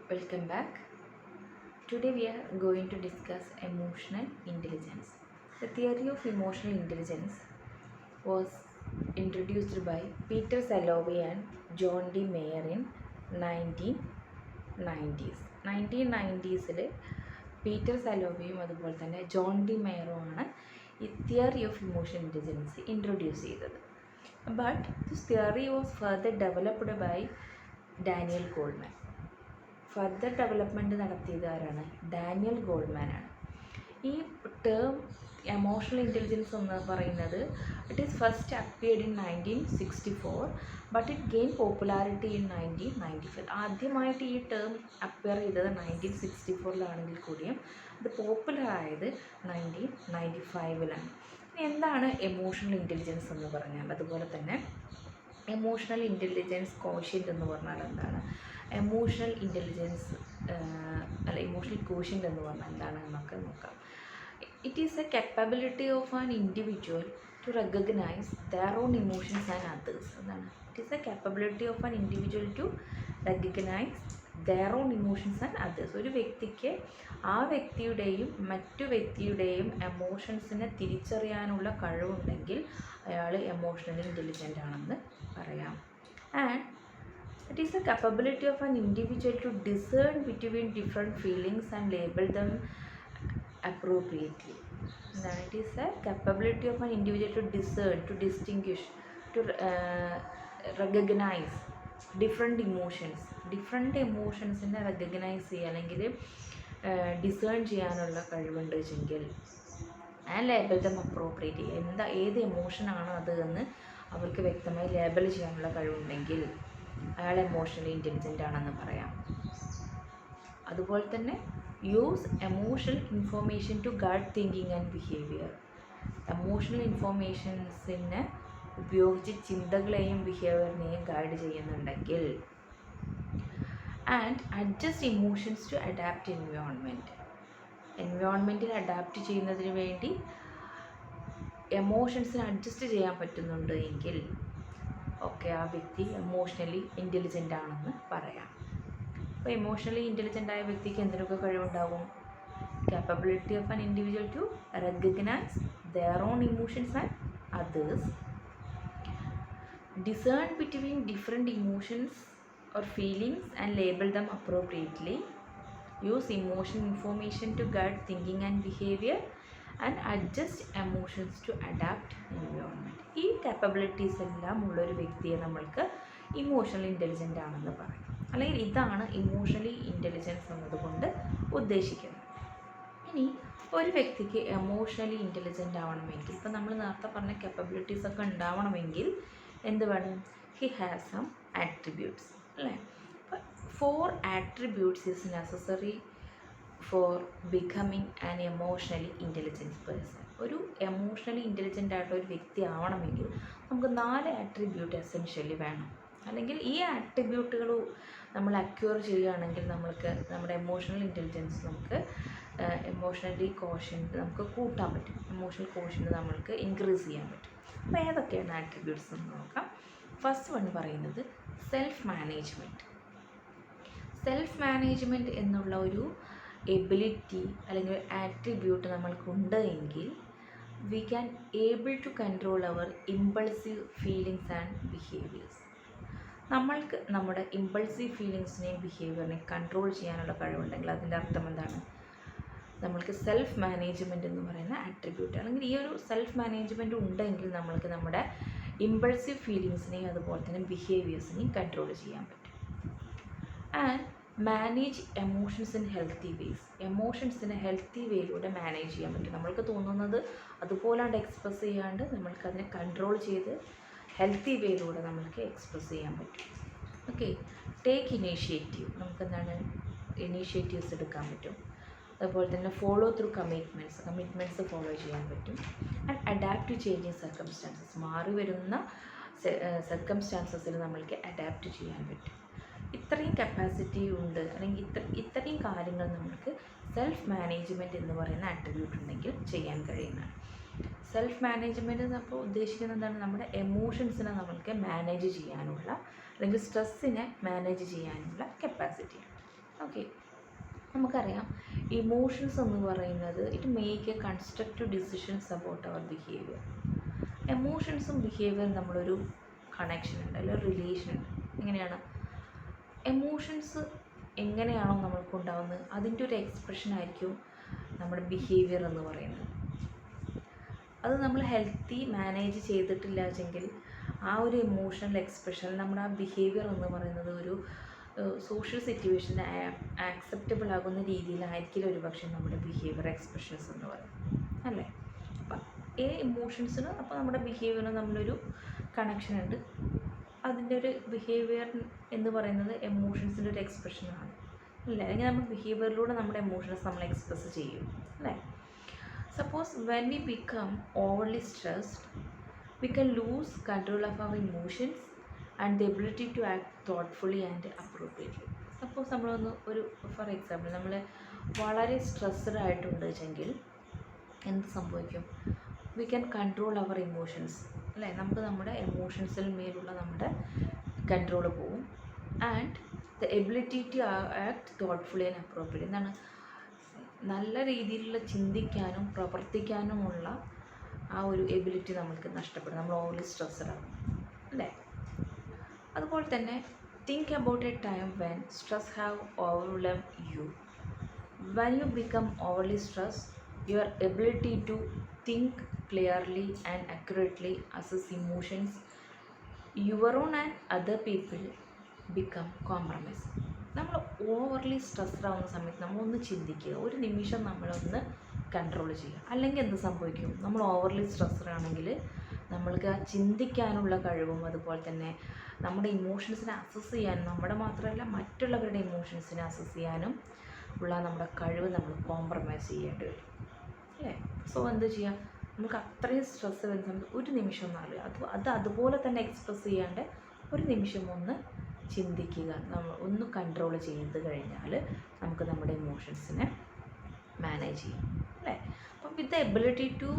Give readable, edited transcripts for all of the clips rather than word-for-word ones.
Welcome back. Today we are going to discuss emotional intelligence. The theory of emotional intelligence was introduced by Peter Salovey and John D. Mayer in 1990s. 1990s Peter സലോവിയും അതുപോലെ തന്നെ John D മെയറുമാണ് ഈ theory of emotional intelligence introduce ചെയ്തത്. But this theory was further developed by Daniel Goleman. Further development നടത്തിയത് ആരാണ്? Daniel ഗോൾമാനാണ്. ഈ ടേം എമോഷണൽ ഇൻ്റലിജൻസ് എന്ന് പറയുന്നത് it is first appeared in 1964 but it gain popularity in 1995. ആദ്യമായിട്ട് ഈ ടേം അപ്പിയർ ചെയ്തത് 1964 കൂടിയും അത് പോപ്പുലർ ആയത് 1995. എന്താണ് എമോഷണൽ ഇൻ്റലിജൻസ് എന്ന് പറഞ്ഞാൽ? അതുപോലെ തന്നെ എമോഷണൽ ഇൻ്റലിജൻസ് കോഷ്യൻ്റ് എന്ന് പറഞ്ഞാൽ എന്താണ്? എമോഷണൽ ഇൻ്റലിജൻസ് ഇമോഷണൽ കോഷ്യൻ്റ് എന്ന് പറഞ്ഞാൽ എന്താണ് എന്നൊക്കെ നോക്കാം. It is a capability of an individual to recognise their own emotions and others. എന്താണ്? It is a capability of an individual to recognise their own emotions and others. ഒരു വ്യക്തിക്ക് ആ വ്യക്തിയുടെയും മറ്റു വ്യക്തിയുടെയും എമോഷൻസിനെ തിരിച്ചറിയാനുള്ള കഴിവുണ്ടെങ്കിൽ അയാൾ എമോഷണലി ഇൻ്റലിജൻ്റ് ആണെന്ന് പറയാം. And it is a capability of an individual to discern between different feelings and label them appropriately. It is a capability of an individual to discern, to distinguish, to recognize different emotions. Different emotionsനെ recognize ചെയ്യുക അല്ലെങ്കിൽ discern ചെയ്യാനുള്ള കഴിവുണ്ട് വെച്ചെങ്കിൽ and label dum appropriately. ഏത് എമോഷനാണ് അത് എന്ന് അവർക്ക് വ്യക്തമായി ലേബൽ ചെയ്യാനുള്ള കഴിവുണ്ടെങ്കിൽ അയാൾ എമോഷണലി ഇൻ്റലിജൻ്റ് ആണെന്ന് പറയാം. അതുപോലെ തന്നെ use emotional information to guide thinking and behaviour. എമോഷണൽ ഇൻഫോർമേഷൻസിനെ ഉപയോഗിച്ച് ചിന്തകളെയും ബിഹേവിയറിനെയും ഗൈഡ് ചെയ്യുന്നുണ്ടെങ്കിൽ. And adjust emotions to adapt എൻവയോൺമെൻറ്റിൽ അഡാപ്റ്റ് ചെയ്യുന്നതിന് വേണ്ടി എമോഷൻസിനെ അഡ്ജസ്റ്റ് ചെയ്യാൻ പറ്റുന്നുണ്ട് എങ്കിൽ ഓക്കെ, ആ വ്യക്തി എമോഷണലി ഇൻ്റലിജൻ്റ് ആണെന്ന് പറയാം. അപ്പോൾ എമോഷണലി ഇൻ്റലിജൻ്റ് ആയ വ്യക്തിക്ക് എന്തിനൊക്കെ കഴിവുണ്ടാകും? capability of an individual to recognise their own emotions and others, discern between different emotions or feelings and label them appropriately, use emotional information to guide thinking and behavior, and adjust emotions to adapt environment. ഈ capabilities എല്ലാം ഉള്ളൊരു വ്യക്തിയെ നമ്മൾക്ക് emotionally intelligent ആണെന്ന് പറയും. അല്ലെങ്കിൽ ഇതാണ് emotionally intelligence എന്നതുകൊണ്ട് ഉദ്ദേശിക്കുന്നത്. ഇനി ഒരു വ്യക്തിക്ക് എമോഷണലി ഇൻ്റലിജൻ്റ് ആവണമെങ്കിൽ, ഇപ്പം നമ്മൾ നേരത്തെ പറഞ്ഞ capabilities ഒക്കെ ഉണ്ടാവണമെങ്കിൽ എന്ത് വേണം? ഹി ഹാസ് സം ആട്രിബ്യൂട്ട്സ് അല്ലേ? അപ്പോൾ 4 attributes is necessary four becoming an emotionally intelligent person. ഒരു എമോഷണലി ഇൻ്റലിജൻ്റ് ആയിട്ടുള്ള ഒരു വ്യക്തി ആവണമെങ്കിൽ നമുക്ക് 4 ആട്രിബ്യൂട്ട് എസെൻഷ്യലി വേണം. അല്ലെങ്കിൽ ഈ ആട്രിബ്യൂട്ടുകൾ നമ്മൾ അക്വയർ ചെയ്യുകയാണെങ്കിൽ നമ്മൾക്ക് നമ്മുടെ എമോഷണൽ ഇൻ്റലിജൻസ് നമുക്ക് എമോഷണലി കോഷ്യൻ്റ് നമുക്ക് കൂട്ടാൻ പറ്റും. എമോഷണൽ കോഷ്യൻ്റ് നമ്മൾക്ക് ഇൻക്രീസ് ചെയ്യാൻ പറ്റും. അപ്പോൾ ഏതൊക്കെയാണ് ആട്രിബ്യൂട്ട്സ് എന്ന് നോക്കാം. ഫസ്റ്റ് വൺ പറയുന്നത് സെൽഫ് മാനേജ്മെൻറ്റ്. സെൽഫ് മാനേജ്മെൻറ്റ് എന്നുള്ള ഒരു എബിലിറ്റി അല്ലെങ്കിൽ ആട്രിബ്യൂട്ട് നമ്മൾക്കുണ്ട് എങ്കിൽ we can able to control our impulsive feelings and behaviours. നമ്മൾക്ക് നമ്മുടെ ഇമ്പൾസീവ് ഫീലിങ്സിനെയും ബിഹേവിയറിനെയും കൺട്രോൾ ചെയ്യാനുള്ള കഴിവുണ്ടെങ്കിൽ അതിൻ്റെ അർത്ഥം എന്താണ്? നമ്മൾക്ക് സെൽഫ് മാനേജ്മെൻറ്റ് എന്ന് പറയുന്ന ആട്രിബ്യൂട്ട് അല്ലെങ്കിൽ ഈ ഒരു സെൽഫ് മാനേജ്മെൻറ്റ് ഉണ്ടെങ്കിൽ നമ്മൾക്ക് നമ്മുടെ ഇമ്പൾസീവ് ഫീലിങ്സിനെയും അതുപോലെ തന്നെ ബിഹേവിയേഴ്സിനെയും കൺട്രോൾ ചെയ്യാൻ പറ്റും. And manage emotions in healthy ways. എമോഷൻസിനെ ഹെൽത്തി വേയിലൂടെ മാനേജ് ചെയ്യാൻ പറ്റും. നമ്മൾക്ക് തോന്നുന്നത് അതുപോലാണ്ട് എക്സ്പ്രസ് ചെയ്യാണ്ട് നമ്മൾക്കതിനെ കൺട്രോൾ ചെയ്ത് ഹെൽത്തി വേയിലൂടെ നമ്മൾക്ക് എക്സ്പ്രസ് ചെയ്യാൻ പറ്റും. Okay, take initiative. നമുക്കെന്താണ് ഇനീഷ്യേറ്റീവ്സ് എടുക്കാൻ പറ്റും. അതുപോലെ തന്നെ ഫോളോ ത്രൂ കമ്മിറ്റ്മെൻറ്റ്സ് ഫോളോ ചെയ്യാൻ പറ്റും. And adapt to changing circumstances. മാറി വരുന്ന സർക്കംസ്റ്റാൻസസിൽ നമ്മൾക്ക് അഡാപ്റ്റ് ചെയ്യാൻ പറ്റും. ഇത്രയും കപ്പാസിറ്റി ഉണ്ട് അല്ലെങ്കിൽ ഇത്രയും കാര്യങ്ങൾ നമുക്ക് സെൽഫ് മാനേജ്മെൻറ്റ് എന്ന് പറയുന്ന ആട്രിബ്യൂട്ട് ഉണ്ടെങ്കിൽ ചെയ്യാൻ കഴിയുന്നതാണ്. സെൽഫ് മാനേജ്മെൻറ്റ് അപ്പോൾ ഉദ്ദേശിക്കുന്നത് എന്താണ്? നമ്മുടെ എമോഷൻസിനെ നമ്മൾക്ക് മാനേജ് ചെയ്യാനുള്ള അല്ലെങ്കിൽ സ്ട്രെസ്സിനെ മാനേജ് ചെയ്യാനുള്ള കപ്പാസിറ്റിയാണ്. ഓക്കെ, നമുക്കറിയാം ഇമോഷൻസ് എന്ന് പറയുന്നത് it make a constructive decisions about our behaviour. എമോഷൻസും ബിഹേവിയറും നമ്മളൊരു കണക്ഷൻ ഉണ്ട്, അല്ലെങ്കിൽ റിലേഷൻ ഉണ്ട്. എങ്ങനെയാണ് എമോഷൻസ് എങ്ങനെയാണോ നമ്മൾക്ക് ഉണ്ടാകുന്നത് അതിൻ്റെ ഒരു എക്സ്പ്രഷൻ ആയിരിക്കും നമ്മുടെ ബിഹേവിയർ എന്ന് പറയുന്നത്. അത് നമ്മൾ ഹെൽത്തി മാനേജ് ചെയ്തിട്ടില്ല വെച്ചെങ്കിൽ ആ ഒരു ഇമോഷണൽ എക്സ്പ്രഷൻ നമ്മുടെ ആ ബിഹേവിയർ എന്ന് പറയുന്നത് ഒരു സോഷ്യൽ സിറ്റുവേഷന് ആക്സെപ്റ്റബിൾ ആകുന്ന രീതിയിലായിരിക്കില്ല ഒരു പക്ഷേ നമ്മുടെ ബിഹേവിയർ എക്സ്പ്രഷൻസ് എന്ന് പറയുന്നത്, അല്ലേ? അപ്പം ഈ ഇമോഷൻസിന് അപ്പോൾ നമ്മുടെ ബിഹേവിയറിന് നമ്മളൊരു കണക്ഷൻ ഉണ്ട്. അതിൻ്റെ ഒരു ബിഹേവിയർ എന്ന് പറയുന്നത് എമോഷൻസിൻ്റെ ഒരു എക്സ്പ്രഷനാണ്, അല്ലേ? അല്ലെങ്കിൽ നമ്മൾ ബിഹേവിയറിലൂടെ നമ്മുടെ എമോഷൻസ് നമ്മൾ എക്സ്പ്രസ് ചെയ്യും, അല്ലേ? Suppose when we become overly stressed we can lose control of our emotions and the ability to act thoughtfully and appropriately. Suppose നമ്മളൊന്ന് ഒരു ഫോർ എക്സാമ്പിൾ നമ്മൾ വളരെ സ്ട്രെസ്ഡ് ആയിട്ടുണ്ട് വെച്ചെങ്കിൽ എന്ത് സംഭവിക്കും? We can control our emotions, അല്ലേ? നമുക്ക് നമ്മുടെ എമോഷൻസിൽ മേലുള്ള നമ്മുടെ കൺട്രോൾ പോവും. And the ability to act thoughtfully and appropriately, എന്താണ് നല്ല രീതിയിലുള്ള ചിന്തിക്കാനും പ്രവർത്തിക്കാനുമുള്ള ആ ഒരു എബിലിറ്റി നമ്മൾക്ക് നഷ്ടപ്പെടും, നമ്മൾ ഓവർലി സ്ട്രെസ്ഡ് ആകും, അല്ലേ? അതുപോലെ തന്നെ think about a time when stress have overwhelm you. When you become overly stress your ability to think clearly and accurately assess emotions your own and other people become compromise. നമ്മൾ overly stressed ആവുന്ന സമയത്ത് നമ്മളൊന്ന് ചിന്തിക്കുക, ഒരു നിമിഷം നമ്മളൊന്ന് control ചെയ്യുക. അല്ലെങ്കിൽ എന്ത് സംഭവിക്കും? നമ്മൾ ഓവർലി സ്ട്രെസ്ഡ് ആണെങ്കിൽ നമ്മൾക്ക് ആ ചിന്തിക്കാനുള്ള കഴിവും അതുപോലെ തന്നെ നമ്മുടെ ഇമോഷൻസിനെ അസസ് ചെയ്യാനും, നമ്മുടെ മാത്രമല്ല മറ്റുള്ളവരുടെ ഇമോഷൻസിനെ അസസ് ചെയ്യാനും ഉള്ള നമ്മുടെ കഴിവ് നമ്മൾ കോംപ്രമൈസ് ചെയ്യേണ്ടി വരും, അല്ലേ? സോ എന്ത് ചെയ്യുക? നമുക്ക് അത്രയും സ്ട്രെസ്സ് വരുന്ന സമയത്ത് ഒരു നിമിഷം അതുപോലെ തന്നെ എക്സ്പ്രസ് ചെയ്യാണ്ട് ഒരു നിമിഷം ഒന്ന് ചിന്തിക്കുക, നമ്മൾ ഒന്ന് കൺട്രോൾ ചെയ്ത് കഴിഞ്ഞാൽ നമുക്ക് നമ്മുടെ ഇമോഷൻസിനെ മാനേജ് ചെയ്യും, അല്ലേ? അപ്പം with the ability to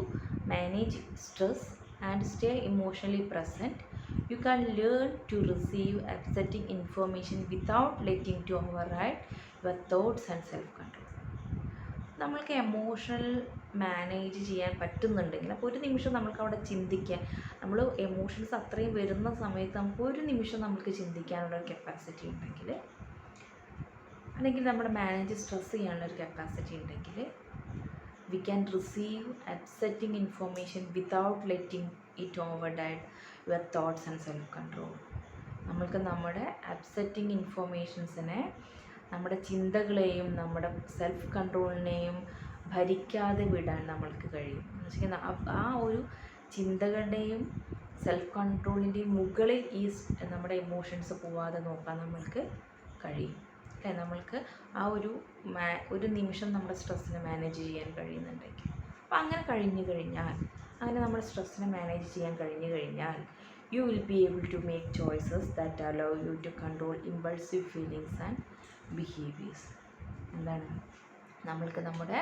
manage stress and stay emotionally present you can learn to receive upsetting information without letting to override your thoughts and self control. നമ്മൾക്ക് എമോഷണൽ മാനേജ് ചെയ്യാൻ പറ്റുന്നുണ്ടെങ്കിൽ അപ്പോൾ ഒരു നിമിഷം നമുക്ക് അവിടെ ചിന്തിക്കാൻ, നമ്മൾ എമോഷൻസ് അത്രയും വരുന്ന സമയത്ത് നമുക്ക് ഒരു നിമിഷം നമുക്ക് ചിന്തിക്കാനുള്ള ഒരു കപ്പാസിറ്റി ഉണ്ടെങ്കിൽ, അല്ലെങ്കിൽ നമ്മുടെ മാനേജ് സ്ട്രെസ് ചെയ്യാനുള്ള ഒരു കപ്പാസിറ്റി ഉണ്ടെങ്കിൽ we can receive upsetting information without letting it over died your thoughts and self control. നമ്മൾക്ക് നമ്മുടെ അപ്സെറ്റിംഗ് ഇൻഫോർമേഷൻസിനെ, നമ്മുടെ ചിന്തകളെയും നമ്മുടെ സെൽഫ് കൺട്രോളിനെയും ഭരിക്കാതെ വിടാൻ നമ്മൾക്ക് കഴിയും. എന്ന് വെച്ചാൽ ആ ഒരു ചിന്തകളുടെയും സെൽഫ് കൺട്രോളിൻ്റെയും മുകളിൽ ഈ നമ്മുടെ ഇമോഷൻസ് പോവാതെ നോക്കാൻ നമ്മൾക്ക് കഴിയും, അല്ലേ? നമ്മൾക്ക് ആ ഒരു നിമിഷം നമ്മുടെ സ്ട്രെസ്സിനെ മാനേജ് ചെയ്യാൻ കഴിയുന്നുണ്ടെങ്കിൽ, അപ്പോൾ അങ്ങനെ നമ്മുടെ സ്ട്രെസ്സിനെ മാനേജ് ചെയ്യാൻ കഴിഞ്ഞു കഴിഞ്ഞാൽ you will be able to make choices that allow you to control impulsive feelings and behaviors. എന്താണ്? നമ്മൾക്ക് നമ്മുടെ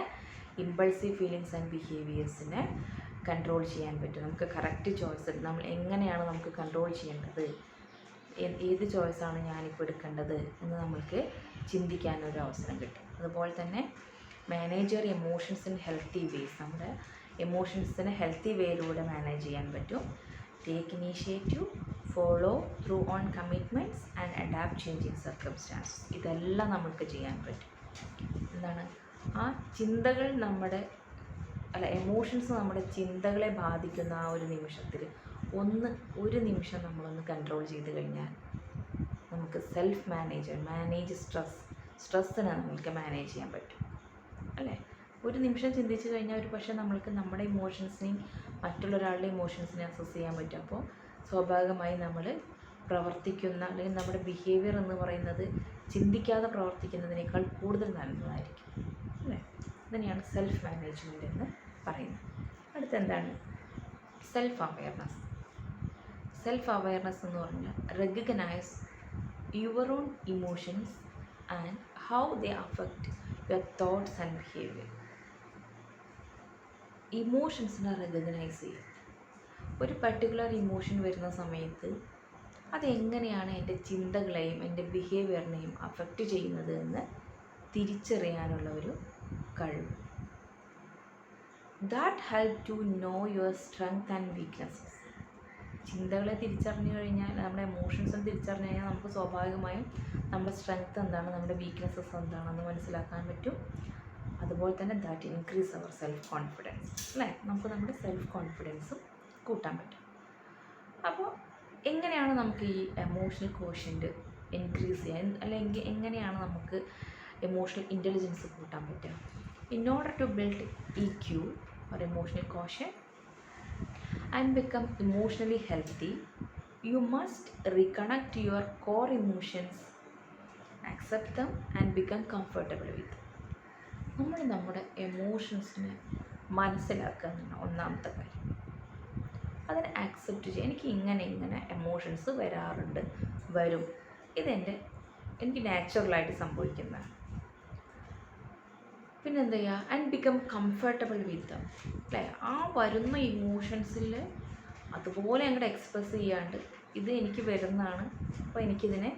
ഇമ്പൾസീവ് ഫീലിങ്സ് ആൻഡ് ബിഹേവിയേഴ്സിനെ കൺട്രോൾ ചെയ്യാൻ പറ്റും. നമുക്ക് കറക്റ്റ് ചോയ്സ്, നമ്മൾ എങ്ങനെയാണ് നമുക്ക് കൺട്രോൾ ചെയ്യേണ്ടത്, ഏത് ചോയ്സാണ് ഞാനിപ്പോൾ എടുക്കേണ്ടത് എന്ന് നമ്മൾക്ക് ചിന്തിക്കാനൊരു അവസരം കിട്ടും. അതുപോലെ തന്നെ manage your emotions in healthy ways, നമ്മുടെ എമോഷൻസിനെ ഹെൽത്തി വേയിലൂടെ മാനേജ് ചെയ്യാൻ പറ്റും. Take initiative, follow through on commitments and adapt changing circumstances. ഇതെല്ലാം നമുക്ക് ചെയ്യാൻ പറ്റും. എന്താണ്? ആ ചിന്തകൾ എമോഷൻസ് നമ്മുടെ ചിന്തകളെ ബാധിക്കുന്ന ആ ഒരു നിമിഷത്തിൽ ഒരു നിമിഷം നമ്മളൊന്ന് കൺട്രോൾ ചെയ്ത് കഴിഞ്ഞാൽ നമുക്ക് സെൽഫ് മാനേജ് സ്ട്രെസ്സിനെ നമുക്ക് മാനേജ് ചെയ്യാൻ പറ്റും, അല്ലേ? ഒരു നിമിഷം ചിന്തിച്ച് കഴിഞ്ഞാൽ ഒരു പക്ഷേ നമ്മൾക്ക് നമ്മുടെ ഇമോഷൻസിനെയും മറ്റുള്ളൊരാളുടെ ഇമോഷൻസിനെ അസസ് ചെയ്യാൻ പറ്റും. അപ്പോൾ സ്വാഭാവികമായി നമ്മൾ പ്രവർത്തിക്കുന്ന, അല്ലെങ്കിൽ നമ്മുടെ ബിഹേവിയർ എന്ന് പറയുന്നത് ചിന്തിക്കാതെ പ്രവർത്തിക്കുന്നതിനേക്കാൾ കൂടുതൽ നല്ലതായിരിക്കും, അല്ലേ? ഇതിനെയാണ് സെൽഫ് മാനേജ്മെൻറ്റ് എന്ന് പറയുന്നത്. അടുത്ത എന്താണ്? സെൽഫ് അവെയർനെസ് എന്ന് പറഞ്ഞാൽ recognize your own emotions and how they affect your thoughts and behaviour. ഇമോഷൻസിനെ റെക്കഗ്നൈസ് ചെയ്യുക. ഒരു പർട്ടിക്കുലർ ഇമോഷൻ വരുന്ന സമയത്ത് അതെങ്ങനെയാണ് എൻ്റെ ചിന്തകളെയും എൻ്റെ ബിഹേവിയറിനെയും അഫക്റ്റ് ചെയ്യുന്നത് എന്ന് തിരിച്ചറിയാനുള്ള ഒരു കഴിവ്. That help to know your strength and weaknesses. ചിന്തകളെ തിരിച്ചറിഞ്ഞു കഴിഞ്ഞാൽ, നമ്മുടെ എമോഷൻസും തിരിച്ചറിഞ്ഞു കഴിഞ്ഞാൽ നമുക്ക് സ്വാഭാവികമായും നമ്മുടെ സ്ട്രെങ്ത് എന്താണ്, നമ്മുടെ വീക്ക്നെസ്സസ് എന്താണെന്ന് മനസ്സിലാക്കാൻ പറ്റും. അതുപോലെ തന്നെ that increase our self confidence, അല്ലേ? നമുക്ക് നമ്മുടെ സെൽഫ് കോൺഫിഡൻസും കൂട്ടാൻ പറ്റും. അപ്പോൾ എങ്ങനെയാണ് നമുക്ക് ഈ എമോഷണൽ കോഷ്യൻ്റ് ഇൻക്രീസ് ചെയ്യാൻ, അല്ലെങ്കിൽ എങ്ങനെയാണ് നമുക്ക് എമോഷണൽ ഇൻ്റലിജൻസ് കൂട്ടാൻ പറ്റുക? In order to build EQ or emotional quotient and become emotionally healthy, you must reconnect to your core emotions, accept them and become comfortable with them. നമ്മൾ നമ്മുടെ എമോഷൻസിനെ മനസ്സിലാക്കുക എന്നാണ് ഒന്നാമത്തെ കാര്യം. അതിനെ ആക്സെപ്റ്റ് ചെയ്യുക. എനിക്ക് ഇങ്ങനെ എമോഷൻസ് വരും, എനിക്ക് നാച്ചുറലായിട്ട് സംഭവിക്കുന്നതാണ്. പിന്നെ എന്താ ചെയ്യുക? ആൻഡ് ബിക്കം കംഫർട്ടബിൾ വിത്ത് ദം, അല്ലേ? ആ വരുന്ന ഇമോഷൻസിൽ അതുപോലെ അങ്ങോട്ട് എക്സ്പ്രസ് ചെയ്യാണ്ട് ഇത് എനിക്ക് വരുന്നതാണ്, അപ്പോൾ എനിക്കിതിനെ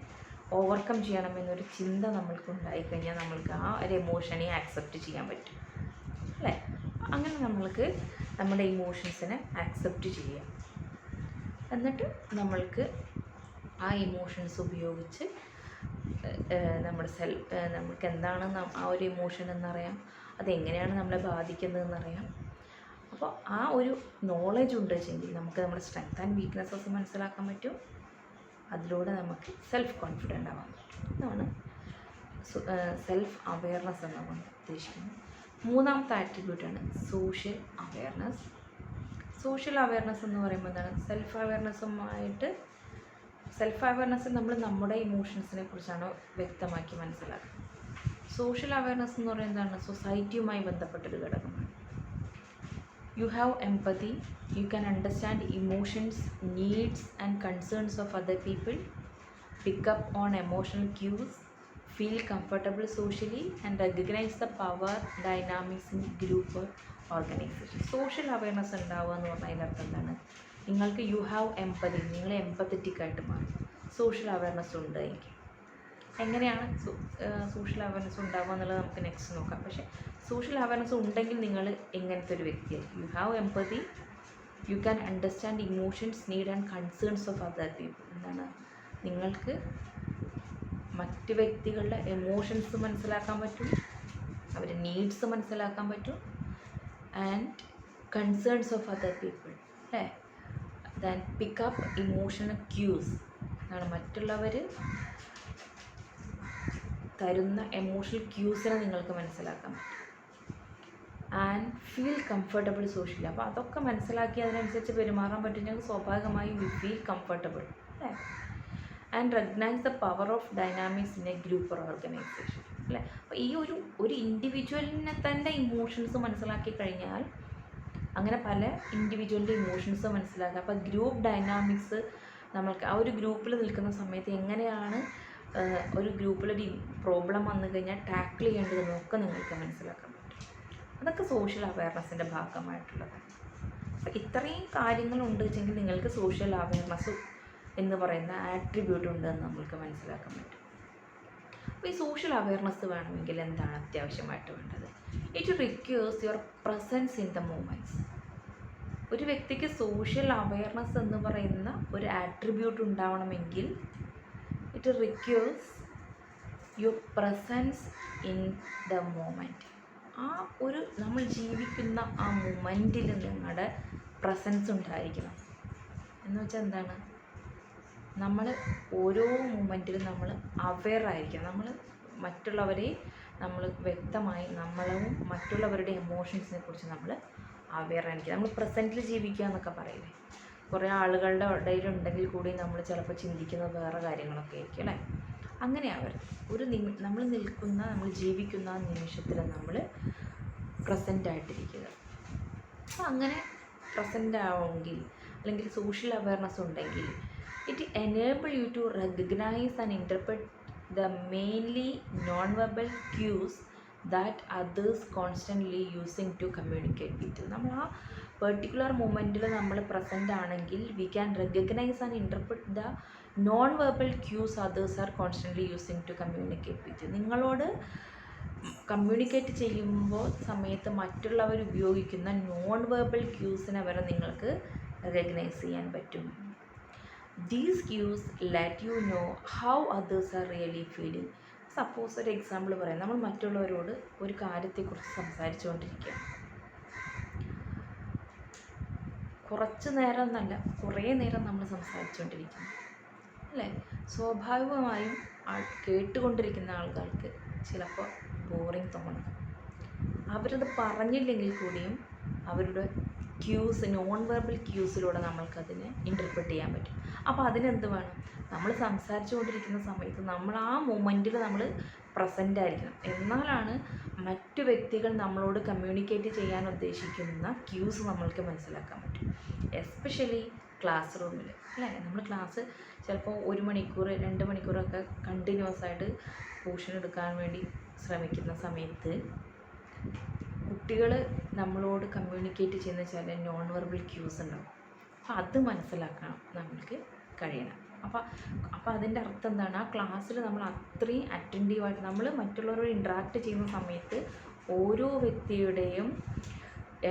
ഓവർകം ചെയ്യണമെന്നൊരു ചിന്ത നമ്മൾക്ക് ഉണ്ടായിക്കഴിഞ്ഞാൽ നമ്മൾക്ക് ആ ഒരു എമോഷനെ ആക്സെപ്റ്റ് ചെയ്യാൻ പറ്റും, അല്ലേ? അങ്ങനെ നമ്മൾക്ക് നമ്മുടെ ഇമോഷൻസിനെ ആക്സെപ്റ്റ് ചെയ്യാം. എന്നിട്ട് നമ്മൾക്ക് ആ ഇമോഷൻസ് ഉപയോഗിച്ച് നമുക്ക് എന്താണ് ആ ഒരു ഇമോഷൻ എന്നറിയാം, അതെങ്ങനെയാണ് നമ്മളെ ബാധിക്കുന്നതെന്നറിയാം. അപ്പോൾ ആ ഒരു നോളജ് ഉണ്ട് വെച്ചെങ്കിൽ നമുക്ക് നമ്മുടെ സ്ട്രെങ്ത് ആൻഡ് വീക്ക്നെസ്സസ് മനസ്സിലാക്കാൻ പറ്റും. അതിലൂടെ നമുക്ക് സെൽഫ് കോൺഫിഡൻ്റ് ആവാൻ പറ്റും. ഇതാണ് സെൽഫ് അവെയർനെസ് എന്നാണ് ഉദ്ദേശിക്കുന്നത്. മൂന്നാമത്തെ ആട്രിബ്യൂട്ടാണ് സോഷ്യൽ അവെയർനെസ്. സോഷ്യൽ അവെയർനെസ് എന്ന് പറയുമ്പോൾ എന്താണ്? സെൽഫ് അവെയർനെസ്സിൽ നമ്മൾ നമ്മുടെ ഇമോഷൻസിനെ കുറിച്ചാണ് വ്യക്തമാക്കി മനസ്സിലാക്കുക. സോഷ്യൽ അവെയർനെസ് എന്ന് പറയുന്നത് എന്താണ്? സൊസൈറ്റിയുമായി ബന്ധപ്പെട്ടൊരു ഘടകമാണ്. You have empathy, you can understand emotions, needs and concerns of other people, pick up on emotional cues, feel comfortable socially and recognise the power dynamics in group organisation. Social awareness ഉണ്ടാവുക എന്ന് പറഞ്ഞാൽ അതിനർത്ഥം എന്താണ്? നിങ്ങൾക്ക് യു ഹാവ് എംപതി, നിങ്ങൾ empathetic ആയിട്ട് മാറും. Social awareness ഉണ്ട് എനിക്ക്. എങ്ങനെയാണ് സോഷ്യൽ അവെയർനെസ് ഉണ്ടാവുക എന്നുള്ളത് നമുക്ക് നെക്സ്റ്റ് നോക്കാം. പക്ഷേ സോഷ്യൽ അവെയർനെസ് ഉണ്ടെങ്കിൽ നിങ്ങൾ എങ്ങനത്തെ ഒരു വ്യക്തിയായിരിക്കും? You have empathy, you can understand emotions, need and concerns of other people. എന്താണ്? നിങ്ങൾക്ക് മറ്റ് വ്യക്തികളുടെ എമോഷൻസ് മനസ്സിലാക്കാൻ പറ്റും, അവരുടെ നീഡ്സ് മനസ്സിലാക്കാൻ പറ്റും, and concerns of other people, അല്ലേ? ദെൻ പിക്കപ്പ് ഇമോഷണൽ ക്യൂസ്, എന്നാണ് മറ്റുള്ളവർ തരുന്ന എമോഷണൽ ക്യൂസിനെ നിങ്ങൾക്ക് മനസ്സിലാക്കാൻ പറ്റും. And feel comfortable socially. അപ്പോൾ അതൊക്കെ മനസ്സിലാക്കി അതിനനുസരിച്ച് പെരുമാറാൻ പറ്റുമെങ്കിൽ സ്വാഭാവികമായും യു ഫീൽ കംഫർട്ടബിൾ, അല്ലേ? And recognise the power of dynamics in a group or organisation, അല്ലേ? അപ്പോൾ ഈ ഒരു ഇൻഡിവിജ്വലിനെ തന്നെ ഇമോഷൻസ് മനസ്സിലാക്കി കഴിഞ്ഞാൽ അങ്ങനെ പല ഇൻഡിവിജ്വലിൻ്റെ ഇമോഷൻസ് മനസ്സിലാക്കുക. അപ്പോൾ ഗ്രൂപ്പ് ഡൈനാമിക്സ് നമ്മൾക്ക് ആ ഒരു ഗ്രൂപ്പിൽ നിൽക്കുന്ന സമയത്ത് എങ്ങനെയാണ് ഒരു ഗ്രൂപ്പിലൊരു പ്രോബ്ലം വന്നു കഴിഞ്ഞാൽ ടാക്കിൾ ചെയ്യേണ്ടതെന്നൊക്കെ നിങ്ങൾക്ക് മനസ്സിലാക്കാൻ പറ്റും. അതൊക്കെ സോഷ്യൽ അവെയർനെസ്സിൻ്റെ ഭാഗമായിട്ടുള്ളതാണ്. അപ്പോൾ ഇത്രയും കാര്യങ്ങളുണ്ട് വെച്ചെങ്കിൽ നിങ്ങൾക്ക് സോഷ്യൽ അവെയർനെസ് എന്ന് പറയുന്ന ആട്രിബ്യൂട്ട് ഉണ്ടെന്ന് നമ്മൾക്ക് മനസ്സിലാക്കാൻ പറ്റും. അപ്പോൾ ഈ സോഷ്യൽ അവെയർനെസ് വേണമെങ്കിൽ എന്താണ് അത്യാവശ്യമായിട്ട് വേണ്ടത്? It requires your presence in the moments. ഒരു വ്യക്തിക്ക് സോഷ്യൽ അവെയർനെസ് എന്ന് പറയുന്ന ഒരു ആട്രിബ്യൂട്ട് ഉണ്ടാവണമെങ്കിൽ it requires your presence in the moment. ആ ഒരു നമ്മൾ ജീവിക്കുന്ന ആ മൊമെൻറ്റിൽ നിങ്ങളുടെ പ്രസൻസ് ഉണ്ടായിരിക്കണം. എന്ന് വെച്ചാൽ എന്താണ്? നമ്മൾ ഓരോ മൊമെൻറ്റിലും നമ്മൾ അവെയർ ആയിരിക്കണം. നമ്മൾ മറ്റുള്ളവരെ നമ്മൾ വ്യക്തമായി നമ്മളും മറ്റുള്ളവരുടെ എമോഷൻസിനെ കുറിച്ച് നമ്മൾ അവെയർ ആയിരിക്കും. നമ്മൾ പ്രസൻറ്റിൽ ജീവിക്കുക എന്നൊക്കെ പറയില്ലേ? കുറേ ആളുകളുടെ ഇടയിലുണ്ടെങ്കിൽ കൂടി നമ്മൾ ചിലപ്പോൾ ചിന്തിക്കുന്നത് വേറെ കാര്യങ്ങളൊക്കെ ആയിരിക്കും, അല്ലേ? അങ്ങനെ ആവരുത്. നമ്മൾ ജീവിക്കുന്ന ആ നിമിഷത്തിൽ നമ്മൾ പ്രസൻ്റ് ആയിട്ടിരിക്കുക. അപ്പോൾ അങ്ങനെ പ്രസൻ്റ് ആവുമെങ്കിൽ, അല്ലെങ്കിൽ സോഷ്യൽ അവെയർനെസ് ഉണ്ടെങ്കിൽ, it enable you to recognize and interpret the mainly non-verbal cues that others constantly using to communicate with you. നമ്മൾ ആ പെർട്ടിക്കുലർ മൊമെൻറ്റിൽ നമ്മൾ പ്രസൻ്റ് ആണെങ്കിൽ we can recognise and interpret the non verbal cues others are constantly using to communicate with. നിങ്ങളോട് communicate ചെയ്യുമ്പോൾ സമയത്ത് മറ്റുള്ളവർ ഉപയോഗിക്കുന്ന non verbal ക്യൂസിനെ വരെ നിങ്ങൾക്ക് റെക്കഗ്നൈസ് ചെയ്യാൻ പറ്റും. These cues let you know how others are really feeling. Suppose ഒരു എക്സാമ്പിൾ പറയാം, നമ്മൾ മറ്റുള്ളവരോട് ഒരു കാര്യത്തെക്കുറിച്ച് സംസാരിച്ചുകൊണ്ടിരിക്കുക, കുറച്ച് നേരം എന്നല്ല കുറേ നേരം നമ്മൾ സംസാരിച്ചുകൊണ്ടിരിക്കുന്നു അല്ലേ. സ്വാഭാവികമായും കേട്ടുകൊണ്ടിരിക്കുന്ന ആൾക്കാർക്ക് ചിലപ്പോൾ ബോറിങ് തോന്നും. അവരത് പറഞ്ഞില്ലെങ്കിൽ കൂടിയും അവരുടെ ക്യൂസ്, നോൺ വെർബൽ ക്യൂസിലൂടെ നമ്മൾക്കതിനെ ഇൻ്റർപ്രറ്റ് ചെയ്യാൻ പറ്റും. അപ്പോൾ അതിനെന്ത് വേണം? നമ്മൾ സംസാരിച്ചു കൊണ്ടിരിക്കുന്ന സമയത്ത് നമ്മൾ ആ മൊമെൻറ്റിൽ നമ്മൾ പ്രസൻ്റ് ആയിരിക്കണം. എന്നാലാണ് മറ്റു വ്യക്തികൾ നമ്മളോട് കമ്മ്യൂണിക്കേറ്റ് ചെയ്യാൻ ഉദ്ദേശിക്കുന്ന ക്യൂസ് നമ്മൾക്ക് മനസ്സിലാക്കാൻ പറ്റും. എസ്പെഷ്യലി ക്ലാസ് റൂമിൽ അല്ലേ, നമ്മൾ ക്ലാസ് ചിലപ്പോൾ 1 മണിക്കൂർ 2 മണിക്കൂറൊക്കെ കണ്ടിന്യൂസ് ആയിട്ട് പോർഷൻ എടുക്കാൻ വേണ്ടി ശ്രമിക്കുന്ന സമയത്ത് കുട്ടികൾ നമ്മളോട് കമ്മ്യൂണിക്കേറ്റ് ചെയ്യുന്ന ചില നോൺ വെർബൽ ക്യൂസ് ഉണ്ടാവും. അപ്പോൾ അത് മനസ്സിലാക്കണം നമ്മൾക്ക് കഴിയണം. അപ്പോൾ അതിൻ്റെ അർത്ഥം എന്താണ്? ആ ക്ലാസ്സിൽ നമ്മൾ അത്രയും അറ്റൻറ്റീവായിട്ട് നമ്മൾ മറ്റുള്ളവരോട് ഇൻട്രാക്ട് ചെയ്യുന്ന സമയത്ത് ഓരോ വ്യക്തിയുടെയും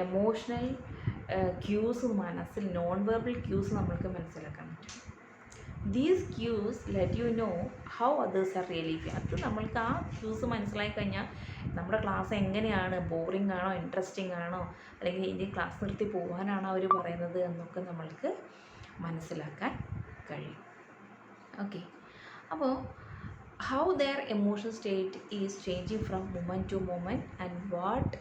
എമോഷണൽ ക്യൂസ്, മനസ്സിൽ നോൺ വെർബൽ ക്യൂസ് നമ്മൾക്ക് മനസ്സിലാക്കാൻ പറ്റും. These cues let you know how others are really feel. അത് നമ്മൾക്ക് ആ ക്യൂസ് മനസ്സിലാക്കി കഴിഞ്ഞാൽ നമ്മുടെ ക്ലാസ് എങ്ങനെയാണ്, ബോറിംഗ് ആണോ, ഇൻട്രസ്റ്റിംഗ് ആണോ, അല്ലെങ്കിൽ ഇനി ക്ലാസ് നിർത്തി പോകാനാണോ അവർ പറയുന്നത് എന്നൊക്കെ നമ്മൾക്ക് മനസ്സിലാക്കാൻ കഴിയും. ഓക്കെ, അപ്പോൾ how their emotional state is changing from moment to moment and what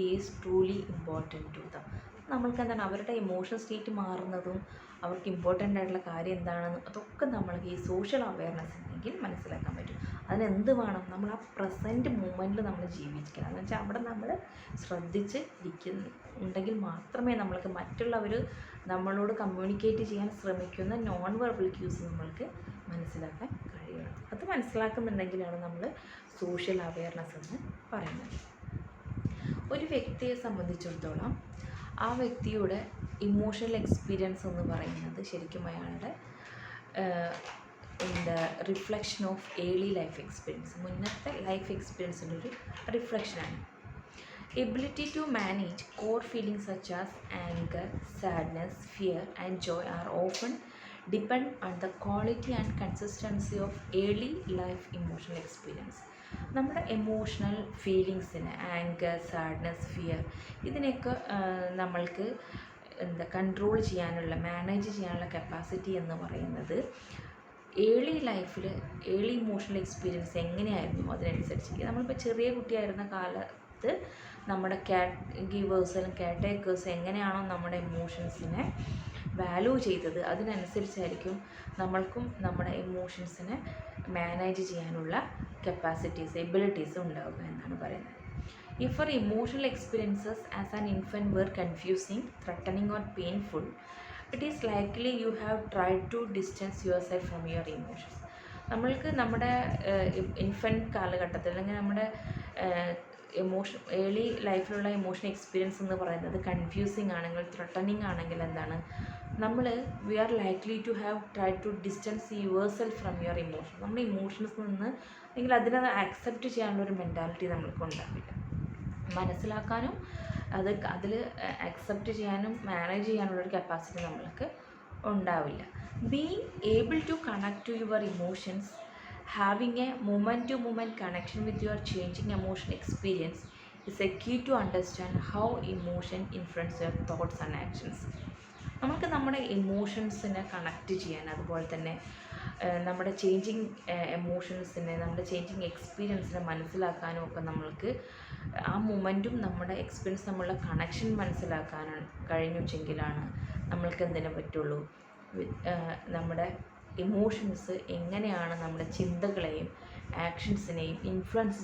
is truly important to them. നമ്മൾക്ക് എന്താണ് അവരുടെ ഇമോഷണൽ സ്റ്റേറ്റ് മാറുന്നതും അവർക്ക് ഇമ്പോർട്ടൻ്റ് ആയിട്ടുള്ള കാര്യം എന്താണെന്നും അതൊക്കെ നമ്മൾക്ക് ഈ സോഷ്യൽ അവെയർനെസ് ഉണ്ടെങ്കിൽ മനസ്സിലാക്കാൻ പറ്റും. അതിനെന്ത് വേണം? നമ്മൾ ആ പ്രസൻറ്റ് മൂമെൻറ്റിൽ നമ്മൾ ജീവിക്കണം. എന്ന് വെച്ചാൽ അവിടെ നമ്മൾ ശ്രദ്ധിച്ച് ഉണ്ടെങ്കിൽ മാത്രമേ നമ്മൾക്ക് മറ്റുള്ളവർ നമ്മളോട് കമ്മ്യൂണിക്കേറ്റ് ചെയ്യാൻ ശ്രമിക്കുന്ന നോൺ വെർബൽ ക്യൂസ് നമ്മൾക്ക് മനസ്സിലാക്കാൻ കഴിയുള്ളൂ. അത് മനസ്സിലാക്കുന്നുണ്ടെങ്കിലാണ് നമ്മൾ സോഷ്യൽ അവെയർനെസ് എന്ന് പറയുന്നത്. ഒരു വ്യക്തിയെ സംബന്ധിച്ചിടത്തോളം ആ വ്യക്തിയുടെ ഇമോഷണൽ എക്സ്പീരിയൻസ് എന്ന് പറയുന്നത് ശരിക്കും അയാളുടെ reflection of early life experience, മുന്നത്തെ ലൈഫ് എക്സ്പീരിയൻസിൻ്റെ ഒരു റിഫ്ലക്ഷനാണ്. Ability to manage core feelings such as anger, sadness, fear and joy are often depend on the quality and consistency of early life emotional experience. നമ്മുടെ emotional ഫീലിങ്സിന്, anger, sadness, fear, ഇതിനെയൊക്കെ നമ്മൾക്ക് control ചെയ്യാനുള്ള, manage ചെയ്യാനുള്ള capacity എന്ന് പറയുന്നത് early ലൈഫിൽ early emotional experience എങ്ങനെയായിരുന്നു അതിനനുസരിച്ച്. നമ്മളിപ്പോൾ ചെറിയ കുട്ടിയായിരുന്ന കാലത്ത് നമ്മുടെ ഗീവേഴ്സും കെയർടേക്കേഴ്സും എങ്ങനെയാണോ നമ്മുടെ ഇമോഷൻസിനെ വാല്യൂ ചെയ്തത് അതിനനുസരിച്ചായിരിക്കും നമ്മൾക്കും നമ്മുടെ ഇമോഷൻസിനെ മാനേജ് ചെയ്യാനുള്ള കപ്പാസിറ്റീസ്, എബിലിറ്റീസ് ഉണ്ടാവുക എന്നാണ് പറയുന്നത്. If our emotional experiences as an infant were confusing, threatening or painful, it is likely you have tried to distance yourself from your emotions. നമ്മൾക്ക് നമ്മുടെ ഇൻഫൻറ്റ് കാലഘട്ടത്തിൽ അല്ലെങ്കിൽ നമ്മുടെ ഏർലി ലൈഫിലുള്ള ഇമോഷണൽ എക്സ്പീരിയൻസ് എന്ന് പറയുന്നത് കൺഫ്യൂസിങ് ആണെങ്കിൽ, ത്രെട്ടനിങ് ആണെങ്കിൽ എന്താണ്, നമ്മൾ we are likely to have try to distance yourself from your emotion. നമ്മുടെ ഇമോഷൻസ് നിന്ന് അല്ലെങ്കിൽ അതിനെ ആക്സെപ്റ്റ് ചെയ്യാനുള്ളൊരു മെൻറ്റാലിറ്റി നമ്മൾക്ക് ഉണ്ടാവില്ല. മനസ്സിലാക്കാനും അതിൽ അക്സെപ്റ്റ് ചെയ്യാനും മാനേജ് ചെയ്യാനുള്ളൊരു കപ്പാസിറ്റി നമ്മൾക്ക് ഉണ്ടാവില്ല. Being able to connect to your emotions, having a moment to moment connection with your changing emotion experience is a key to understand how emotion influence your thoughts and actions. നമുക്ക് നമ്മുടെ ഇമോഷൻസിനെ connect ചെയ്യാൻ, അതുപോലെ തന്നെ നമ്മുടെ changing എമോഷൻസിനെ, നമ്മുടെ changing എക്സ്പീരിയൻസിനെ മനസ്സിലാക്കാനും ഒക്കെ നമ്മൾക്ക് ആ മൊമെൻറ്റും നമ്മുടെ എക്സ്പീരിയൻസ് നമ്മളുടെ കണക്ഷൻ മനസ്സിലാക്കാൻ കഴിഞ്ഞെങ്കിലാണ് നമ്മൾക്ക് എന്തിനു പറ്റുള്ളൂ, നമ്മുടെ ഇമോഷൻസ് എങ്ങനെയാണ് നമ്മുടെ ചിന്തകളെയും ആക്ഷൻസിനെയും ഇൻഫ്ലുവൻസ്